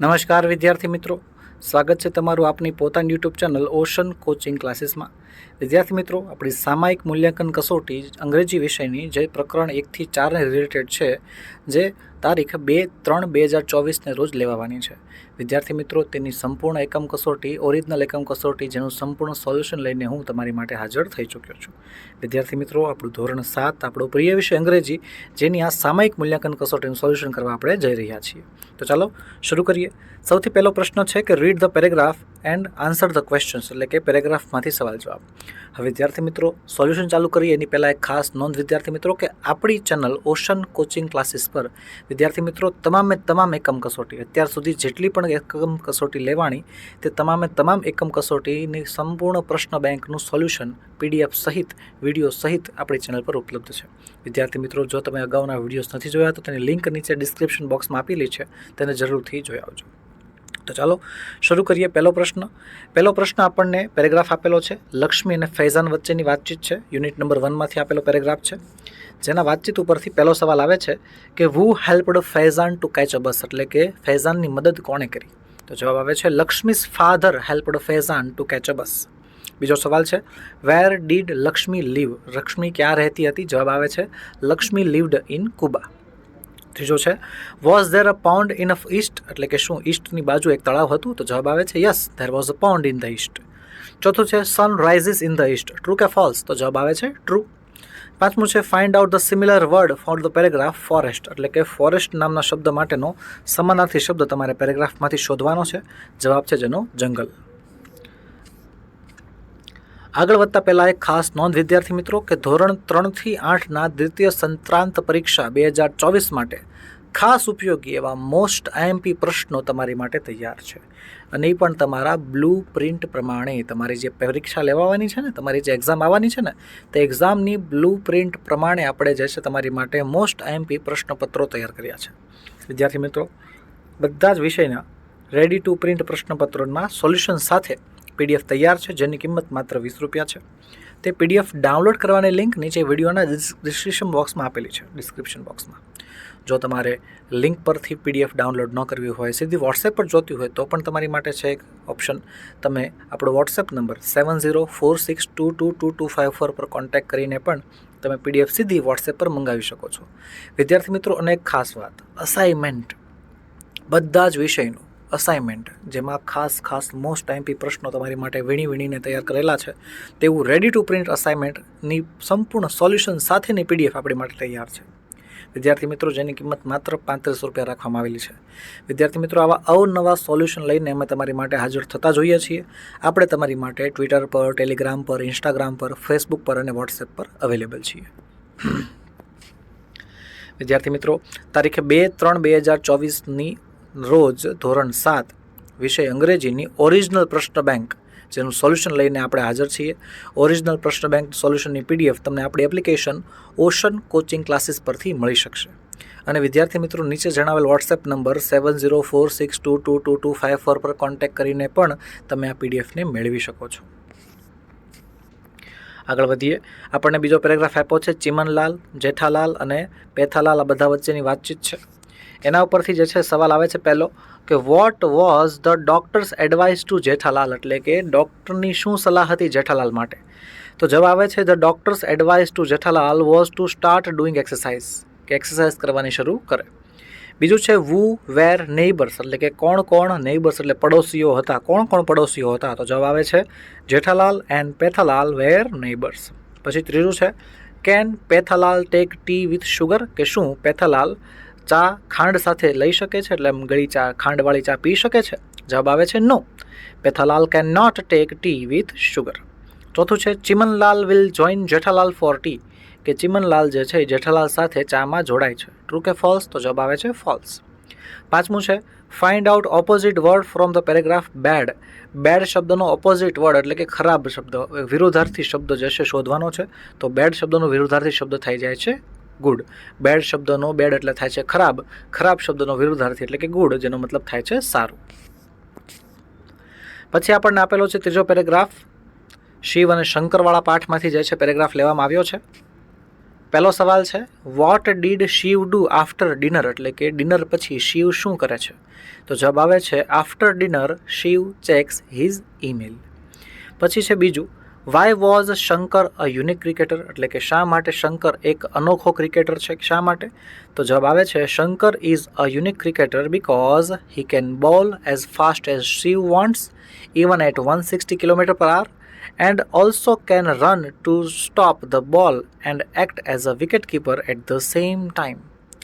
નમસ્કાર વિદ્યાર્થી મિત્રો, સ્વાગત છે તમારું આપની પોતાની યુટ્યુબ ચેનલ ઓશન કોચિંગ ક્લાસીસમાં. વિદ્યાર્થી મિત્રો, આપણી સામાયિક મૂલ્યાંકન કસોટી અંગ્રેજી વિષયની જે પ્રકરણ 1 થી 4 ને રિલેટેડ છે, જે તારીખ 2/3/2024ને રોજ લેવાવાની છે. વિદ્યાર્થી મિત્રો, તેની સંપૂર્ણ એકમ કસોટી, ઓરિજિનલ એકમ કસોટી, જેનું સંપૂર્ણ સોલ્યુશન લઈને હું તમારી માટે હાજર થઈ ચૂક્યો છું. વિદ્યાર્થી મિત્રો, આપણું ધોરણ 7, આપણો પ્રિય વિષય અંગ્રેજી, જેની આ સામાયિક મૂલ્યાંકન કસોટીનું સોલ્યુશન કરવા આપણે જઈ રહ્યા છીએ. તો ચાલો શરૂ કરીએ. સૌથી પહેલો પ્રશ્ન છે કે read the paragraph and answer the questions, એટલે કે પેરેગ્રાફમાંથી સવાલ જવાબ. હવે વિદ્યાર્થી મિત્રો, સોલ્યુશન ચાલુ કરીએ એની પહેલાં એક ખાસ નોંધ વિદ્યાર્થી મિત્રો, કે આપણી ચેનલ ઓશન કોચિંગ ક્લાસીસ પર વિદ્યાર્થી મિત્રો તમામ એકમ કસોટી, અત્યાર સુધી જેટલી પણ એકમ કસોટી લેવાણી, તે તમામ એકમ કસોટીની સંપૂર્ણ પ્રશ્ન બેંકનું સોલ્યુશન PDF સહિત, વિડીયો સહિત આપણી ચેનલ પર ઉપલબ્ધ છે. વિદ્યાર્થી મિત્રો, જો તમે અગાઉના વિડીયોઝ નથી જોયા તો તેની લિંક નીચે ડિસ્ક્રિપ્શન બોક્સમાં આપેલી છે, તેને જરૂરથી જોઈ આવજો. તો ચાલો શરૂ કરીએ. પહેલો પ્રશ્ન આપણને પેરેગ્રાફ આપેલો છે. લક્ષ્મી અને ફૈઝાન વચ્ચેની વાતચીત છે. યુનિટ નંબર 1માંથી આપેલો પેરેગ્રાફ છે, જેના વાતચીત ઉપરથી પહેલો સવાલ આવે છે કે who helped Faizan to catch a bus, એટલે કે ફૈઝાનની મદદ કોણે કરી? તો જવાબ આવે છે Lakshmi's father helped Faizan to catch a bus. બીજો સવાલ છે where did Lakshmi live, Lakshmi ક્યાં રહેતી હતી? જવાબ આવે છે લક્ષ્મી લીવ્ડ ઇન કુબા. ત્રીજો છે was there a pound in a East, એટલે કે શું ઈસ્ટની બાજુ એક તળાવ હતું? તો જવાબ આવે છે yes, there was a pound in the east. ચોથું છે sun rises in the east, true કે ફોલ્સ? તો જવાબ આવે છે ટ્રુ. પાંચમું છે find out the similar word for the paragraph forest, એટલે કે ફોરેસ્ટ નામના શબ્દ માટેનો સમાનાર્થી શબ્દ તમારે પેરેગ્રાફમાંથી શોધવાનો છે. જવાબ છે જેનો જંગલ. આગળ વધતા પહેલાં એક ખાસ નોંધ વિદ્યાર્થી મિત્રો, કે ધોરણ 3 થી 8ના દ્વિતીય સંત્રાંત પરીક્ષા 2024 માટે ખાસ ઉપયોગી એવા મોસ્ટ IMP પ્રશ્નો તમારી માટે તૈયાર છે. અને એ પણ તમારા બ્લુ પ્રિન્ટ પ્રમાણે. તમારી જે પરીક્ષા લેવાની છે ને, તમારી જે એક્ઝામ આવવાની છે ને, તે એક્ઝામની બ્લુ પ્રિન્ટ પ્રમાણે આપણે જે છે તમારી માટે મોસ્ટ IMP પ્રશ્નપત્રો તૈયાર કર્યા છે. વિદ્યાર્થી મિત્રો, બધા જ વિષયના રેડી ટુ પ્રિન્ટ પ્રશ્નપત્રોના સોલ્યુશન સાથે PDF તૈયાર છે, જેની કિંમત માત્ર 20 રૂપિયા છે. તે PDF ડાઉનલોડ કરવાની લિંક નીચે વિડીયોના ડિસ્ક્રિપ્શન બોક્સમાં આપેલી છે. ડિસ્ક્રિપ્શન બોક્સમાં જો તમારે લિંક પરથી PDF ડાઉનલોડ ન કરવી હોય, સીધી વોટ્સએપ પર જોતી હોય, તો પણ તમારી માટે છે એક ઓપ્શન. તમે આપણો વોટ્સએપ નંબર 7046222254 પર કોન્ટેક્ટ કરીને પણ તમે PDF સીધી વોટ્સએપ પર મંગાવી શકો છો. વિદ્યાર્થી મિત્રો, અને એક ખાસ વાત, અસાઇનમેન્ટ, બધા જ વિષયનું અસાઇનમેન્ટ, જેમાં ખાસ મોસ્ટ IMP પ્રશ્નો તમારી માટે વીણીને તૈયાર કરેલા છે, તેવું રેડી ટુ પ્રિન્ટ અસાઇનમેન્ટની સંપૂર્ણ સોલ્યુશન સાથેની PDF આપણી માટે તૈયાર છે. વિદ્યાર્થી મિત્રો, જેની કિંમત માત્ર 35 રૂપિયા રાખવામાં આવેલી છે. વિદ્યાર્થી મિત્રો, આવા અવનવા સોલ્યુશન લઈને અમે તમારી માટે હાજર થતા જોઈએ છીએ. આપણે તમારી માટે ટ્વિટર પર, ટેલિગ્રામ પર, ઇન્સ્ટાગ્રામ પર, ફેસબુક પર અને વોટ્સએપ પર અવેલેબલ છીએ. વિદ્યાર્થી મિત્રો, તારીખે 2/3/2024ની રોજ ધોરણ 7 વિષય અંગ્રેજીની ઓરિજિનલ પ્રશ્ન બેંક, જેનું સોલ્યુશન લઈને આપણે હાજર છીએ. ઓરિજિનલ પ્રશ્ન બેંક સોલ્યુશનની PDF તમને આપણી એપ્લિકેશન ઓશન કોચિંગ ક્લાસીસ પરથી મળી શકશે. અને વિદ્યાર્થી મિત્રો, નીચે જણાવેલ વોટ્સએપ નંબર 7046222254 પર કોન્ટેક્ટ કરીને પણ તમે આ PDFને મેળવી શકો છો. આગળ વધીએ. આપણને બીજો પેરેગ્રાફ આપ્યો છે ચિમનલાલ, જેઠાલાલ અને પેથાલાલ, આ બધા વચ્ચેની વાતચીત છે. એના ઉપરથી જે છે સવાલ આવે છે પહેલો, કે what was the doctor's advice to Jethalal, એટલે કે ડૉક્ટરની શું સલાહ હતી જેઠાલાલ માટે? તો જવાબ આવે છે the doctor's advice to Jethalal was to start doing exercise, કે એક્સરસાઇઝ કરવાની શરૂ કરે. બીજું છે વુ વેર નેબર્સ, એટલે કે કોણ નેબર્સ, એટલે પડોશીઓ હતા. કોણ પડોશીઓ હતા? તો જવાબ આવે છે Jethalal and Pethalal were neighbours. પછી ત્રીજું છે can Pethalal take tea with sugar, કે શું પેથાલાલ ચા ખાંડ સાથે લઈ શકે છે, એટલે ગળી ચા, ખાંડવાળી ચા પી શકે છે? જવાબ આવે છે no, Pethalal can not take tea with sugar. ચોથું છે Chimanlal will join Jethalal for tea, કે ચિમનલાલ જે છે એ જેઠાલાલ સાથે ચામાં જોડાય છે. ટ્રુ કે ફોલ્સ? તો જવાબ આવે છે ફોલ્સ. પાંચમું છે find out opposite word from the paragraph bad. Bad શબ્દનો ઓપોઝિટ વર્ડ, એટલે કે ખરાબ શબ્દ, વિરુદ્ધાર્થી શબ્દ જે છે શોધવાનો છે. તો બેડ શબ્દનો વિરુદ્ધાર્થી શબ્દ થઈ જાય છે ગુડ. બેડ શબ્દનો બેડ એટલે થાય છે ખરાબ, ખરાબ શબ્દનો વિરુદ્ધાર્થી એટલે કે ગુડ, જેનો મતલબ થાય છે સારું. પછી આપણને આપેલો છે ત્રીજો પેરેગ્રાફ, શિવ અને શંકરવાળા પાઠમાંથી જે છે પેરેગ્રાફ લેવામાં આવ્યો છે. પહેલો સવાલ છે what did Shiv do after dinner, એટલે કે ડિનર પછી શિવ શું કરે છે? તો જવાબ આવે છે after dinner Shiv checks his email. પછી છે બીજું, why was Shankar a unique cricketer, એટલે કે શા માટે શંકર એક અનોખો ક્રિકેટર છે? શા માટે? તો જવાબ આવે છે Shankar is a unique cricketer because he can bowl as fast as Shiv wants even at 160 km/h and also can run to stop the ball and act as a wicket keeper at the same time.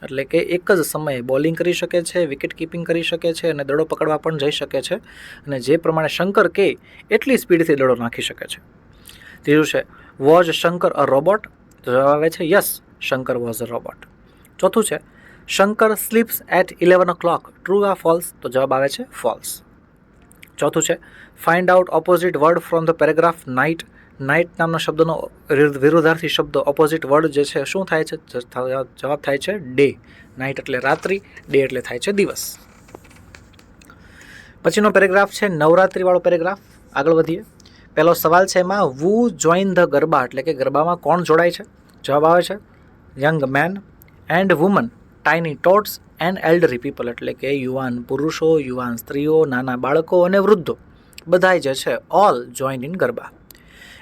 એટલે કે એક જ સમયે bowling કરી શકે છે, wicket keeping કરી શકે છે અને દડો પકડવા પણ જઈ શકે છે, અને જે પ્રમાણે શંકર કે એટલી સ્પીડથી દડો નાખી શકે છે. ત્રીજું છે વોઝ શંકર અ રોબોટ, જવાબ આવે છે yes, Shankar was a robot. ચોથું છે Shankar sleeps at 11 o'clock, true or false? તો જવાબ આવે છે ફોલ્સ. ચોથું છે find out opposite word from the paragraph night. Night નામના શબ્દનો વિરોધાર્થી શબ્દ ઓપોઝિટ વર્ડ જે છે શું થાય છે? જવાબ થાય છે ડે. નાઇટ એટલે રાત્રિ, ડે એટલે થાય છે દિવસ. પછીનો પેરેગ્રાફ છે નવરાત્રિવાળો પેરેગ્રાફ. આગળ વધીએ. પહેલો સવાલ છે એમાં વુ જોઈન ધ ગરબા, એટલે કે ગરબામાં કોણ જોડાય છે? જવાબ આવે છે young men and women, tiny tots and elderly people, એટલે કે યુવાન પુરુષો, યુવાન સ્ત્રીઓ, નાના બાળકો અને વૃદ્ધો બધાય જે છે ઓલ જોઈન ઇન ગરબા.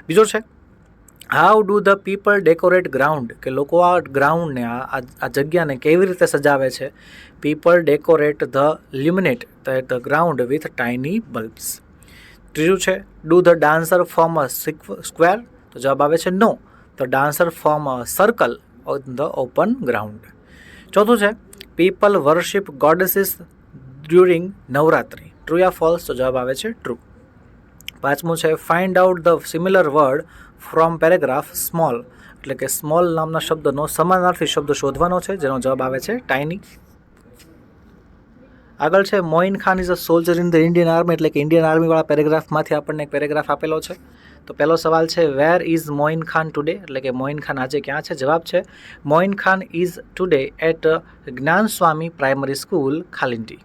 બીજો છે how do the people decorate ground, કે લોકો આ ગ્રાઉન્ડને આ જગ્યાને કેવી રીતે સજાવે છે? People decorate the luminate the ground with tiny bulbs. ત્રીજું છે do the dancer form a square, તો જવાબ આવે છે no, the dancer form a circle on the open ground. ચોથું છે people worship goddesses during Navratri, true યા ફોલ્સ? તો જવાબ આવે છે ટ્રુ. પાંચમું છે find out the similar word from paragraph small, એટલે કે સ્મોલ નામના શબ્દનો સમાનાર્થી શબ્દ શોધવાનો છે, જેનો જવાબ આવે છે ટાઇની. આગળ છે Moin Khan is a soldier in the Indian army, એટલે કે ઇન્ડિયન આર્મીવાળા પેરેગ્રાફમાંથી આપણને એક પેરેગ્રાફ આપેલો છે. તો પહેલો સવાલ છે where is Moin Khan today, એટલે કે મોઇન ખાન આજે ક્યાં છે? જવાબ છે Moin Khan is today at Gyan Swami primary school Khalindi.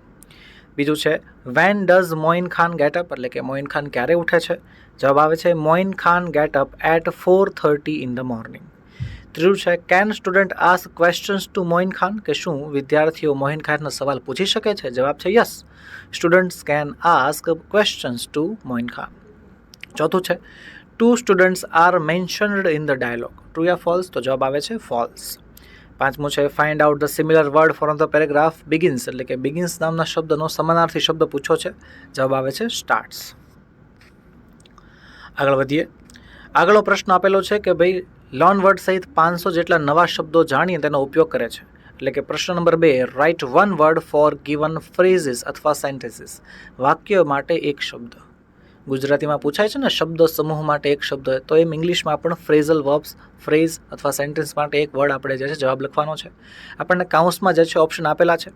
બીજું છે when does Moin Khan get up, એટલે કે મોઇન ખાન ક્યારે ઉઠે છે? જવાબ આવે છે Moin Khan get up at 4:30 in the morning. ત્રીજું છે can student ask questions to Moin Khan, કે શું વિદ્યાર્થીઓ મોઇન ખાનનો સવાલ પૂછી શકે છે? જવાબ છે yes, students can ask questions to Moin Khan. ચોથું છે two students are mentioned in the dialogue, true યા ફોલ્સ? તો જવાબ આવે છે ફોલ્સ. પાંચમું છે find out the similar word from the paragraph begins, એટલે કે બિગિન્સ નામના શબ્દનો સમાનાર્થી શબ્દ પૂછો છે, જવાબ આવે છે સ્ટાર્ટ્સ. આગળ વધીએ. આગળનો પ્રશ્ન આપેલો છે કે ભાઈ લોન વર્ડ સહિત 500 જેટલા નવા શબ્દો જાણીએ તેનો ઉપયોગ કરે છે. એટલે કે પ્રશ્ન number 2 right one word for given phrases અથવા સેન્ટેન્સીસ, વાક્ય માટે એક શબ્દ. ગુજરાતીમાં પૂછાય છે ને શબ્દ સમૂહ માટે એક શબ્દ, તો એમ ઇંગ્લિશમાં પણ ફ્રેઝલ વર્બ્સ, ફ્રેઝ અથવા સેન્ટેન્સ માટે એક વર્ડ આપણે જે છે જવાબ લખવાનો છે. આપણને કાઉન્સમાં જે છે ઓપ્શન આપેલા છે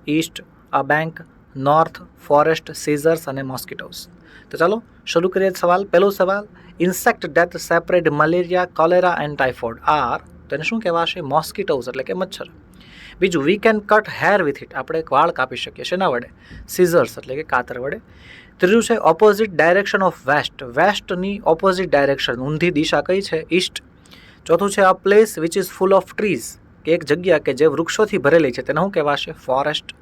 east, a bank, north, forest, scissors અને મોસ્કિટોઝ. તો ચાલો શરૂ કરીએ સવાલ. પહેલો સવાલ insect that spread malaria, cholera and typhoid are, તો એને શું કહેવાશે? મોસ્કિટોઝ, એટલે કે મચ્છર. બીજું we can cut hair with it, આપણે વાળ કાપી શકીએ શેના વડે? સીઝર્સ, એટલે કે કાતર વડે. ત્રીજું છે ઓપોઝિટ ડાયરેક્શન ઓફ વેસ્ટ, વેસ્ટની ઓપોઝિટ ડાયરેક્શન, ઊંધી દિશા કઈ છે? ઈસ્ટ. ચોથું છે a place which is full of trees, કે એક જગ્યા કે જે વૃક્ષોથી ભરેલી છે તેને શું કહેવાશે? ફોરેસ્ટ.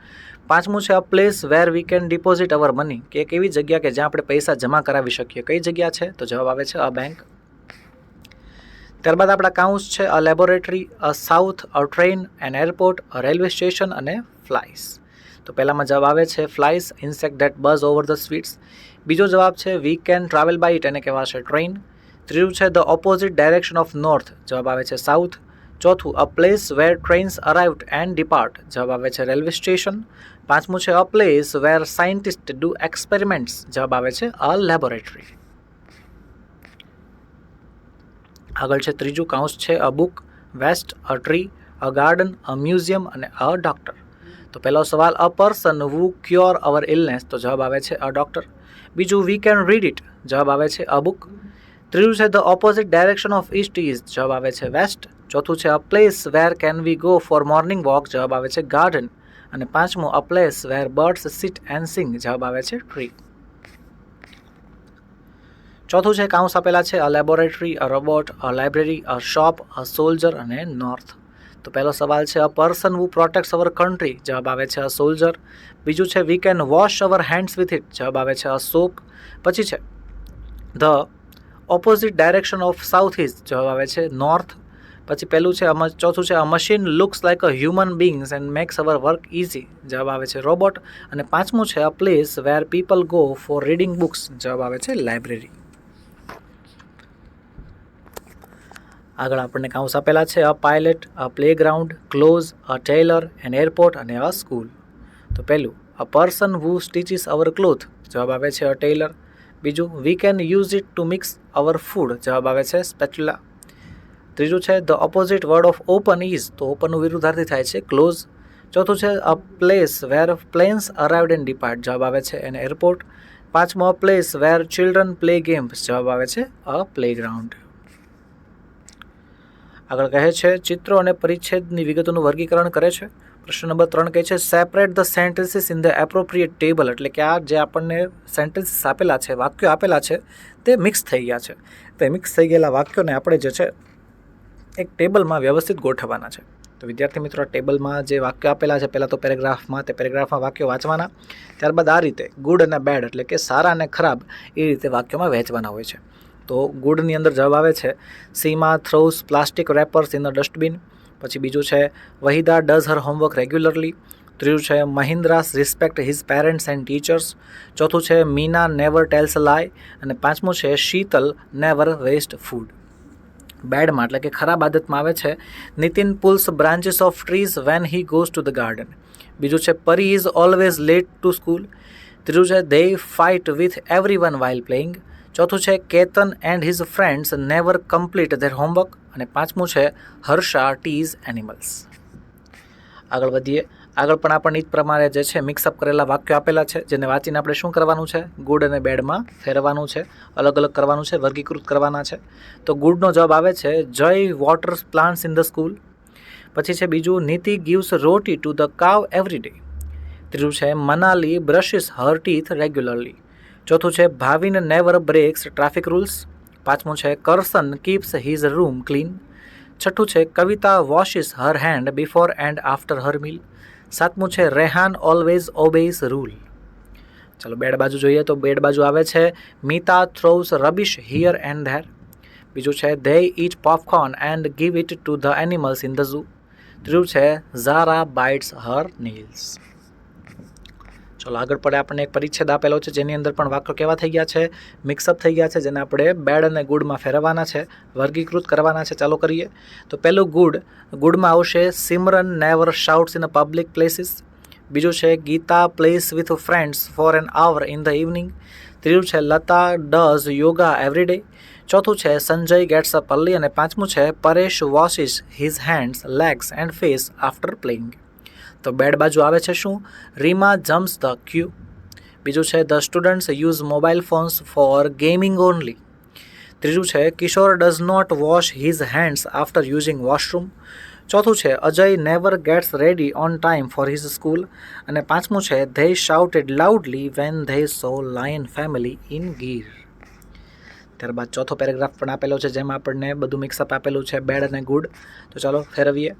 પાંચમું છે a place where we can deposit our money, કે એક એવી જગ્યા કે જ્યાં આપણે પૈસા જમા કરાવી શકીએ, કઈ જગ્યા છે? તો જવાબ આવે છે અ બેંક. ત્યારબાદ આપણા કાઉન્સ છે a laboratory, a south, a train, an airport, a railway station અને ફ્લાઇસ. તો પહેલામાં જવાબ આવે છે flies, insect that buzz over the sweets. બીજો જવાબ છે we can travel by it, એને કહેવાશે ટ્રેન. ત્રીજું છે the opposite direction of north, જવાબ આવે છે સાઉથ. ચોથું a place where trains arrived and depart, જવાબ આવે છે રેલવે સ્ટેશન. પાંચમું છે a place where scientist do experiments, જવાબ આવે છે અ લેબોરેટરી. આગળ છે ત્રીજું કાઉન્સ છે a book, west, a tree, a garden, a museum અને અ ડોક્ટર. તો પહેલો સવાલ a person who cure our illness, તો જવાબ આવે છે અ ડોક્ટર. બીજું વી કેન રીડ ઇટ, જવાબ આવે છે અ બુક. ત્રીજું છે the opposite direction of east is, જવાબ આવે છે વેસ્ટ. ચોથું છે a place where can we go for morning walk, જવાબ આવે છે ગાર્ડન. અને પાંચમું a place where birds sit and sing, જવાબ આવે છે ટ્રી. ચોથું છે કાઉન્સ આપેલા છે, a laboratory, a robot, a library, a shop, a soldier અને નોર્થ. તો પહેલો સવાલ છે, અ પર્સન હુ પ્રોટેક્ટ્સ અવર કન્ટ્રી, જવાબ આવે છે અ સોલ્જર. બીજું છે, we can wash our hands with it, જવાબ આવે છે અ સોપ. પછી છે, the opposite direction of south is, જવાબ આવે છે નોર્થ. પછી પહેલું છે, ચોથું છે, a machine looks like a human beings and makes our work easy, જવાબ આવે છે રોબોટ. અને પાંચમું છે, a place where people go for reading books, જવાબ આવે છે લાઇબ્રેરી. આગળ આપણને કાઉન્સ આપેલા છે, અ pilot, a playground, close, a tailor, an airport અને અ સ્કૂલ. તો પહેલું, a person who stitches our cloth, જવાબ આવે છે અ ટેલર. બીજું, we can use it to mix our food, જવાબ આવે છે સ્પેચ્યુલા. ત્રીજું છે, the opposite word of open is, તો ઓપનનું વિરુદ્ધાર્થી થાય છે ક્લોઝ. ચોથું છે, a place where planes arrived and depart, જવાબ આવે છે એન એરપોર્ટ. પાંચમો, a place where children play games, જવાબ આવે છે અ પ્લેગ્રાઉન્ડ. આગળ કહે છે, ચિત્રો અને પરિચ્છેદની વિગતોનું વર્ગીકરણ કરે છે. પ્રશ્ન નંબર 3 કહે છે, separate the sentences in the appropriate table, એટલે કે આ જે આપણને સેન્ટેન્સીસ આપેલા છે, વાક્યો આપેલા છે, તે મિક્સ થઈ ગયા છે. તે મિક્સ થઈ ગયેલા વાક્યોને આપણે જે છે એક ટેબલમાં વ્યવસ્થિત ગોઠવવાના છે. તો વિદ્યાર્થી મિત્રો, ટેબલમાં જે વાક્યો આપેલા છે, પહેલાં તો પેરેગ્રાફમાં વાક્યો વાંચવાના. ત્યારબાદ આ રીતે ગુડ અને બેડ, એટલે કે સારા અને ખરાબ, એ રીતે વાક્યોમાં વહેંચવાના હોય છે. તો ગુડની અંદર જવાબ આવે છે, Seema throws plastic wrappers in a dustbin. પછી બીજું છે, Waheeda does her homework regularly. ત્રીજું છે, Mahindras respect his parents and teachers. ચોથું છે, મીના નેવર ટેલ્સ અ લાય. અને પાંચમું છે, શીતલ નેવર વેસ્ટ ફૂડ. બેડમાં, એટલે કે ખરાબ આદતમાં આવે છે, Nitin pulls branches of trees when he goes to the garden. બીજું છે, Pari is always late to school. ત્રીજું છે, they fight with everyone while playing. ચોથું છે, Ketan and his friends never complete their homework. અને પાંચમું છે, હર્ષા ટીઝ એનિમલ્સ. આગળ વધીએ. આગળ પણ આપણને એ જ પ્રમાણે જે છે મિક્સઅપ કરેલા વાક્યો આપેલા છે, જેને વાંચીને આપણે શું કરવાનું છે, ગુડ અને બેડમાં ફેરવવાનું છે, અલગ અલગ કરવાનું છે, વર્ગીકૃત કરવાના છે. તો ગુડનો જવાબ આવે છે, Jay waters plants in the school. પછી છે બીજું, Niti gives roti to the cow every day. ત્રીજું છે, Manali brushes her teeth regularly. ચોથું છે, Bhavin never breaks traffic rules. પાંચમું છે, Karsan keeps his room clean. છઠ્ઠું છે, Kavita washes her hand before and after her meal. સાતમું છે, રેહાન ઓલવેઝ ઓબેઝ રૂલ. ચલો બેડ બાજુ જોઈએ. તો બેડ બાજુ આવે છે, Meeta throws રબિશ here and there. બીજું છે, they it popcorn and give it to the animals in the zoo. ત્રીજું છે, ઝારા બાઇટ્સ હર નેલ્સ. ચલો આગળ પડે, આપણને એક પરિચ્છેદ આપેલો છે, જેની અંદર પણ વાક્યો કેવા થઈ ગયા છે, મિક્સઅપ થઈ ગયા છે, જેને આપણે બેડ અને ગુડમાં ફેરવવાના છે, વર્ગીકૃત કરવાના છે. ચાલો કરીએ. તો પહેલું ગુડમાં આવશે, Simran never shouts in a public places. બીજું છે, Geeta plays with friends for an hour in the evening. ત્રીજું છે, Lata does yoga every day. ચોથું છે, સંજય ગેટ્સ અપ અર્લી. અને પાંચમું છે, Paresh washes his hands, legs and face after playing. તો બેડ બાજુ આવે છે શું, રીમા જમ્પ્સ ધ ક્યુ. બીજું છે, the students use mobile phones for gaming only. ત્રીજું છે, Kishor does not wash his hands after using washroom. ચોથું છે, Ajay never gets ready on time for his school. અને પાંચમું છે, they shouted loudly when they saw lion family in Gir. ત્યારબાદ ચોથો paragraph પણ આપેલો છે, જેમાં આપણને બધું મિક્સઅપ આપેલું છે, બેડ અને ગુડ. તો ચાલો ફેરવીએ,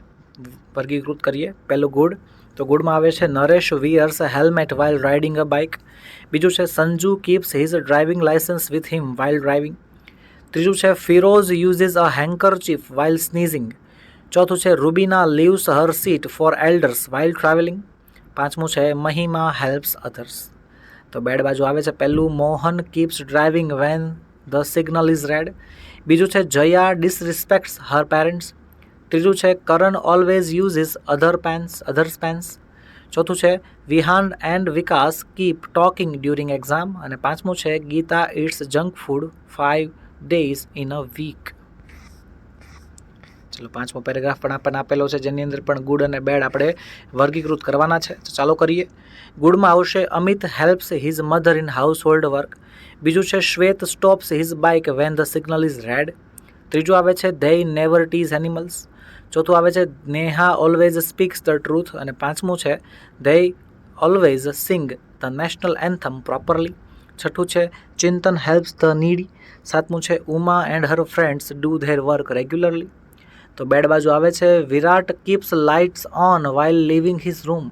વર્ગીકૃત કરીએ. પહેલું ગુડ. તો ગુડમાં આવે છે, Naresh wears helmet while riding a bike. બીજું છે, Sanju keeps his driving licence with him while driving. ત્રીજું છે, Firoz uses a handkerchief while sneezing. ચોથું છે, Rubina leaves her seat for elders while travelling. પાંચમું છે, મહિમા હેલ્પ્સ અધર્સ. તો બેડ બાજુ આવે છે, પહેલું, Mohan keeps driving when the signal is red. બીજું છે, જયા ડિસરિસ્પેક્ટ્સ હર પેરેન્ટ્સ. ત્રીજું છે, Karan always uses others pens. ચોથું છે, Vihan and Vikas keep talking during exam. અને પાંચમું છે, Geeta eats junk food 5 days in a week. ચલો પાંચમો પેરેગ્રાફ પણ આપણને આપેલો છે, જેની અંદર પણ ગુડ અને બેડ આપણે વર્ગીકૃત કરવાના છે. તો ચાલો કરીએ. ગુડમાં આવશે, Amit helps his mother in household work. બીજું છે, Shwet stops his bike when the signal is red. ત્રીજું આવે છે, ધે નેવર ટીઝ એનિમલ્સ. ચોથું આવે છે, Neha always speaks the truth. અને પાંચમું છે, they always sing the national anthem properly. છઠ્ઠું છે ચિંતન હેલ્પ્સ ધ નીડી. સાતમું છે Uma and her friends do their work regularly. તો બેડ બાજુ આવે છે Virat keeps lights on while living his room.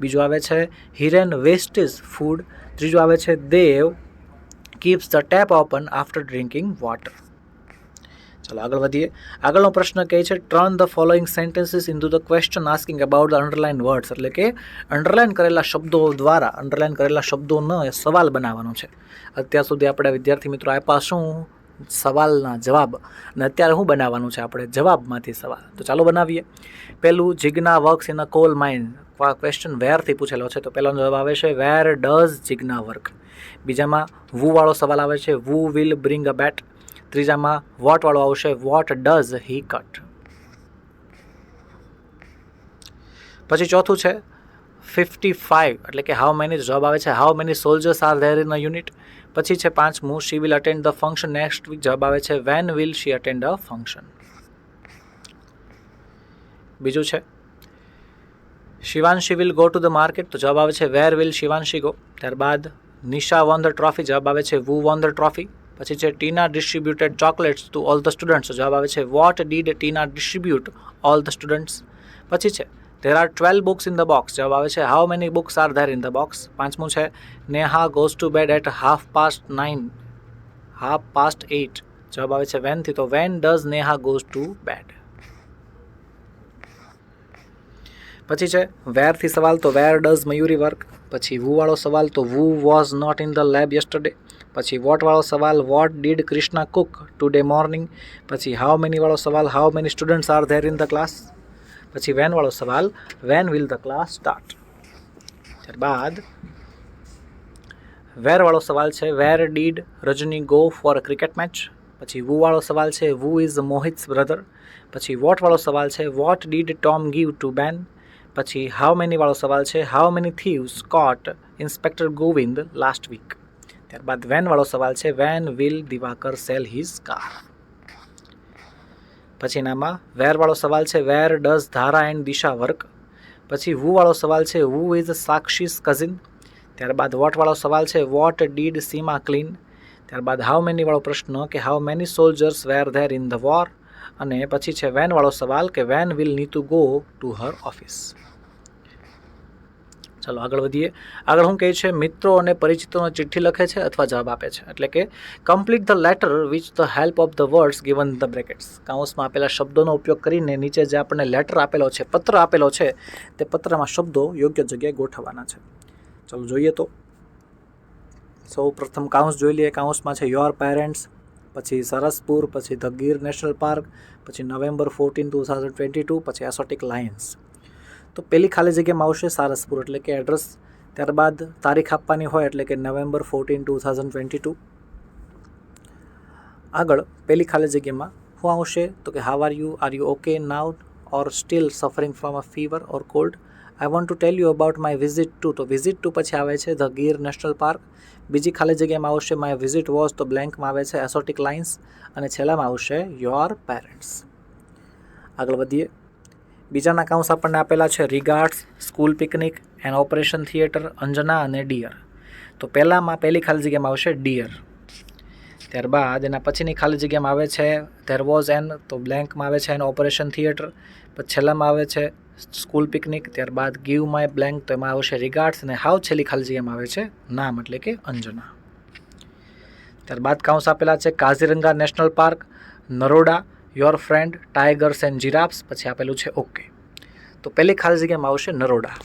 બીજું આવે છે હિરેન વેસ્ટેજ ફૂડ. ત્રીજું આવે છે Dev keeps the tap open after drinking water. ચાલો આગળ વધીએ. આગળનો પ્રશ્ન કહે છે turn the following sentences in to the question asking about the underline words. એટલે કે અંડરલાઇન કરેલા શબ્દો દ્વારા અંડરલાઇન કરેલા શબ્દોનો સવાલ બનાવવાનો છે. અત્યાર સુધી આપણે વિદ્યાર્થી મિત્રો આપ્યા શું સવાલના જવાબ, અને અત્યારે શું બનાવવાનું છે આપણે જવાબમાંથી સવાલ. તો ચાલો બનાવીએ. પહેલું Jigna works in a coal mine. Question વેરથી પૂછેલો છે, તો પહેલાનો જવાબ આવે છે વેર ડઝ જિજ્ઞા વર્ક. બીજામાં વુ વાળો સવાલ આવે છે who will bring a bat. ત્રીજામાં વોટ વાળો આવશે વોટ ડઝ હી કટ. પછી ચોથું છે 55 એટલે કે હાઉ મેની. જવાબ આવે છે how many soldiers are there in a unit. પછી છે પાંચમું she will attend the function next week. જવાબ આવે છે when will she attend a function. બીજું છે Shivanshi will go to the market. તો જવાબ આવે છે વેર વિલ શિવાંશી ગો. ત્યારબાદ નિશા વોન ધ ટ્રોફી. જવાબ આવે છે વુ વોન ધ ટ્રોફી. પછી છે Tina distributed chocolates to all the students. જવાબ આવે છે what did Tina distribute all the students. પછી છે there are 12 books in the box. જવાબ આવે છે how many books are there in the box. પાંચમું છે Neha goes to bed at 8:30. જવાબ આવે છે when થી, તો when does Neha goes to bed. પછી છે where થી સવાલ, તો where does મયુરી work. પછી who વાળો સવાલ, તો who was not in the lab yesterday. પછી what વાળો સવાલ what did Krishna cook today morning. પછી how many વાળો સવાલ how many students are there in the class. પછી વેન વાળો સવાલ when will the class start. ત્યારબાદ વેર વાળો સવાલ છે where did Rajni go for a cricket match. પછી વુ વાળો સવાલ છે વુ ઇઝ મોહિત્સ બ્રધર. પછી વોટ વાળો સવાલ છે what did Tom give to Ben. પછી હાઉ મેની વાળો સવાલ છે how many thieves caught inspector Govind last week. ત્યારબાદ વેન વાળો સવાલ છે when will Diwakar sell his car. પછી એનામાં વેર વાળો સવાલ છે where does Dhara and Disha work. પછી વુ વાળો સવાલ છે વુ ઇઝ સાક્ષીસ કઝિન. ત્યારબાદ વોટ વાળો સવાલ છે વોટ ડીડ સીમા ક્લીન. ત્યારબાદ હાઉ મેની વાળો પ્રશ્ન કે how many soldiers were there in the war. અને પછી છે વેન વાળો સવાલ કે when will Neetu go to her office. ચાલો આગળ વધીએ. આગળ શું કહે છે મિત્રો અને પરિચિતોને ચિઠ્ઠી લખે છે અથવા જવાબ આપે છે. એટલે કે complete the letter which the help of the words given the brackets. કાઉન્સમાં આપેલા શબ્દોનો ઉપયોગ કરીને નીચે જે આપણને લેટર આપેલો છે, પત્ર આપેલો છે, તે પત્રમાં શબ્દો યોગ્ય જગ્યાએ ગોઠવવાના છે. ચાલો જોઈએ. તો સૌ પ્રથમ કાઉન્સ જોઈ લઈએ. કાઉન્સમાં છે યોર પેરેન્ટ્સ, પછી સરસપુર, પછી ધ ગીર નેશનલ પાર્ક, પછી નવેમ્બર 14, 2022, પછી એસોટિક લાયન્સ. તો પહેલી ખાલી જગ્યામાં આવશે સારસપુર એટલે કે એડ્રેસ. ત્યારબાદ તારીખ આપવાની હોય એટલે કે નવેમ્બર 14, 2022. આગળ પહેલી ખાલી જગ્યામાં શું આવશે તો કે how are you okay now or steel suffering from a fever or cold. I want to tell you about my visit to. તો વિઝિટ ટુ પછી આવે છે ધ ગીર નેશનલ પાર્ક. બીજી ખાલી જગ્યામાં આવશે માય વિઝિટ વોઝ, તો બ્લેન્કમાં આવે છે એસોટિક લાઇન્સ. અને છેલ્લામાં આવશે યોર પેરેન્ટ્સ. આગળ વધીએ. બીજાના કાઉન્સ આપણને આપેલા છે regards, school picnic and operation theatre, Anjana અને ડિયર. તો પહેલામાં પહેલી ખાલી જગ્યામાં આવશે ડિયર. ત્યારબાદ એના પછીની ખાલી જગ્યામાં આવે છે ધેર વોઝ એન, તો બ્લેન્કમાં આવે છે એન ઓપરેશન થિયેટર. પછી છેલ્લામાં આવે છે સ્કૂલ પિકનિક. ત્યારબાદ ગીવ માય બ્લેન્ક, તો એમાં આવશે રિગાર્ડ્સ. અને હાવ છેલ્લી ખાલી જગ્યામાં આવે છે નામ એટલે કે અંજના. ત્યારબાદ કાઉન્સ આપેલા છે Kaziranga national park, Naroda, your friend, tigers and giraffes. પછી આપેલું છે ઓકે. તો પહેલી ખાલી જગ્યામાં આવશે નરોડા.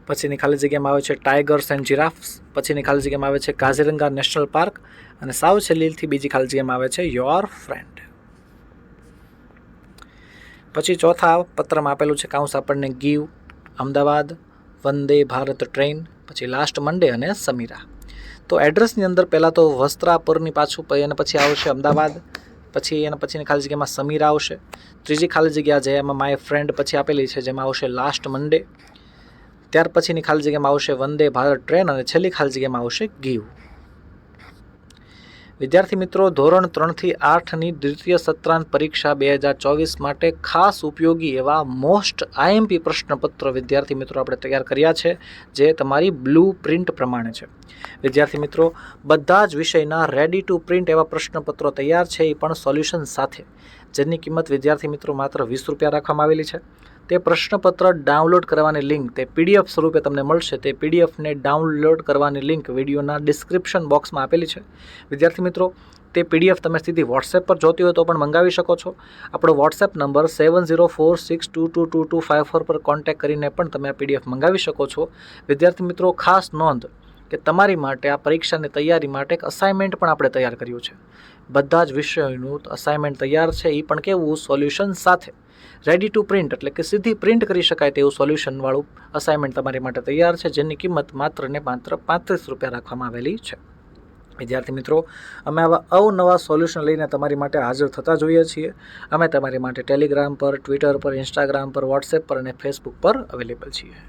પછીની ખાલી જગ્યામાં આવે છે ટાઈગર્સ એન્ડ જીરાફ્સ. પછીની ખાલી જગ્યામાં આવે છે કાઝીરંગા નેશનલ પાર્ક. અને સાવ છેલ્લીથી બીજી ખાલી જગ્યામાં આવે છે યોર ફ્રેન્ડ. પછી ચોથા પત્રમાં આપેલું છે કાઉન્સ આપણને ગીવ, અમદાવાદ, વંદે ભારત ટ્રેન, પછી લાસ્ટ મંડે અને સમીરા. તો એડ્રેસની અંદર પહેલાં તો વસ્ત્રાપુરની પાછું અને પછી આવશે અમદાવાદ. પછી એના પછીની ખાલી જગ્યામાં સમીરા આવશે. ત્રીજી ખાલી જગ્યા છે એમાં માય ફ્રેન્ડ પછી આપેલી છે જેમાં આવશે લાસ્ટ મંડે. ત્યાર પછીની ખાલી જગ્યામાં આવશે વંદે ભારત ટ્રેન. અને છેલ્લી ખાલી જગ્યામાં આવશે ગીવ. વિદ્યાર્થી મિત્રો, ધોરણ 3 થી 8ની દ્વિતીય સત્રાંત પરીક્ષા 2024 માટે ખાસ ઉપયોગી એવા મોસ્ટ આઈએમપી પ્રશ્નપત્ર વિદ્યાર્થી મિત્રો આપણે તૈયાર કર્યા છે, જે તમારી બ્લુ પ્રિન્ટ પ્રમાણે છે. વિદ્યાર્થી મિત્રો, બધા જ વિષયના રેડી ટુ પ્રિન્ટ એવા પ્રશ્નપત્રો તૈયાર છે, એ પણ સોલ્યુશન સાથે, જેની કિંમત વિદ્યાર્થી મિત્રો માત્ર 20 રૂપિયા રાખવામાં આવેલી છે. તે પ્રશ્નપત્ર ડાઉનલોડ કરવાની લિંક તે પીડીએફ સ્વરૂપે તમને મળશે. તે પીડીએફને ડાઉનલોડ કરવાની લિંક વિડીયોના ડિસ્ક્રિપ્શન બોક્સમાં આપેલી છે. વિદ્યાર્થી મિત્રો, તે પીડીએફ તમે સીધી વોટ્સએપ પર જોતી હોય તો પણ મંગાવી શકો છો. આપણો વોટ્સએપ નંબર 7046222254 પર કોન્ટેક્ટ કરીને પણ તમે આ પીડીએફ મંગાવી શકો છો. વિદ્યાર્થી મિત્રો, ખાસ નોંધ કે તમારી માટે આ પરીક્ષાની તૈયારી માટે એક અસાઇનમેન્ટ પણ આપણે તૈયાર કર્યું છે. બધા જ વિષયોનું અસાઇનમેન્ટ તૈયાર છે, એ પણ કેવું, સોલ્યુશન સાથે, રેડી ટુ પ્રિન્ટ એટલે કે સીધી પ્રિન્ટ કરી શકાય તેવું સોલ્યુશનવાળું અસાઇનમેન્ટ તમારી માટે તૈયાર છે, જેની કિંમત માત્ર ને માત્ર 35 રૂપિયા રાખવામાં આવેલી છે. વિદ્યાર્થી મિત્રો, અમે આવા અવનવા સોલ્યુશન લઈને તમારી માટે હાજર થતા જોઈએ છીએ. અમે તમારી માટે ટેલિગ્રામ પર, ટ્વિટર પર, ઇન્સ્ટાગ્રામ પર, વોટ્સએપ પર અને ફેસબુક પર અવેલેબલ છીએ.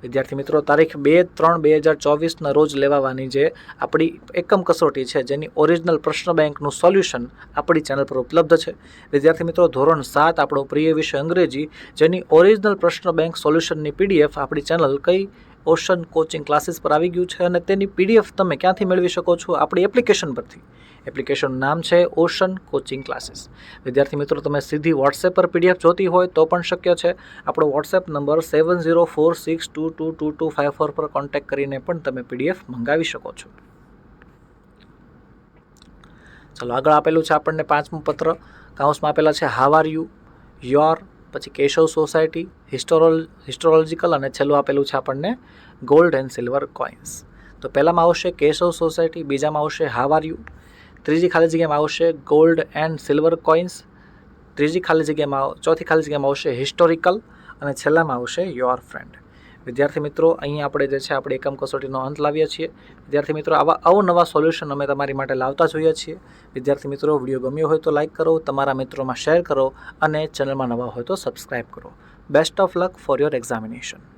વિદ્યાર્થી મિત્રો, તારીખ 2/3/2024ના રોજ લેવાવાની જે આપણી એકમ કસોટી છે, જેની ઓરિજિનલ પ્રશ્ન બેંકનું સોલ્યુશન આપણી ચેનલ પર ઉપલબ્ધ છે. વિદ્યાર્થી મિત્રો, ધોરણ 7 આપણો પ્રિય વિષય અંગ્રેજી, જેની ઓરિજિનલ પ્રશ્ન બેંક સોલ્યુશનની પીડીએફ આપણી ચેનલ કઈ ઓશન કોચિંગ ક્લાસીસ પર આવી ગયું છે, અને તેની પીડીએફ તમે ક્યાંથી મેળવી શકો છો? આપણી એપ્લિકેશન પરથી. એપ્લિકેશનનું નામ છે ઓશન કોચિંગ ક્લાસીસ. વિદ્યાર્થી મિત્રો, તમે સીધી વોટ્સએપ પર પીડીએફ જોતી હોય તો પણ શક્ય છે. આપણો વોટ્સએપ નંબર 7046222254 પર કોન્ટેક્ટ કરીને પણ તમે પીડીએફ મંગાવી શકો છો. ચલો, આગળ આપેલું છે આપણને 5મું પત્ર. કાઉન્સમાં આપેલા છે હાવ આર યુ, યોર, પછી કેશવ સોસાયટી, હિસ્ટોરોલોજીકલ, અને છેલ્લું આપેલું છે આપણને ગોલ્ડ એન્ડ સિલ્વર કોઇન્સ. તો પહેલામાં આવશે કેશવ સોસાયટી, બીજામાં આવશે હાવ આર યુ, ત્રીજી ખાલી જગ્યામાં આવશે ગોલ્ડ એન્ડ સિલ્વર કોઇન્સ, ચોથી ખાલી જગ્યામાં આવશે હિસ્ટોરિકલ, અને છેલ્લામાં આવશે યોર ફ્રેન્ડ. વિદ્યાર્થી મિત્રો, અહીં આપણે જે છે આપણે એકમ કસોટીનો અંત લાવીએ છીએ. વિદ્યાર્થી મિત્રો, આવા અવનવા સોલ્યુશન અમે તમારી માટે લાવતા જોઈએ છીએ. વિદ્યાર્થી મિત્રો, વિડીયો ગમ્યો હોય તો લાઇક કરો, તમારા મિત્રોમાં શેર કરો, અને ચેનલમાં નવા હોય તો સબસ્ક્રાઈબ કરો. Best of luck for your examination.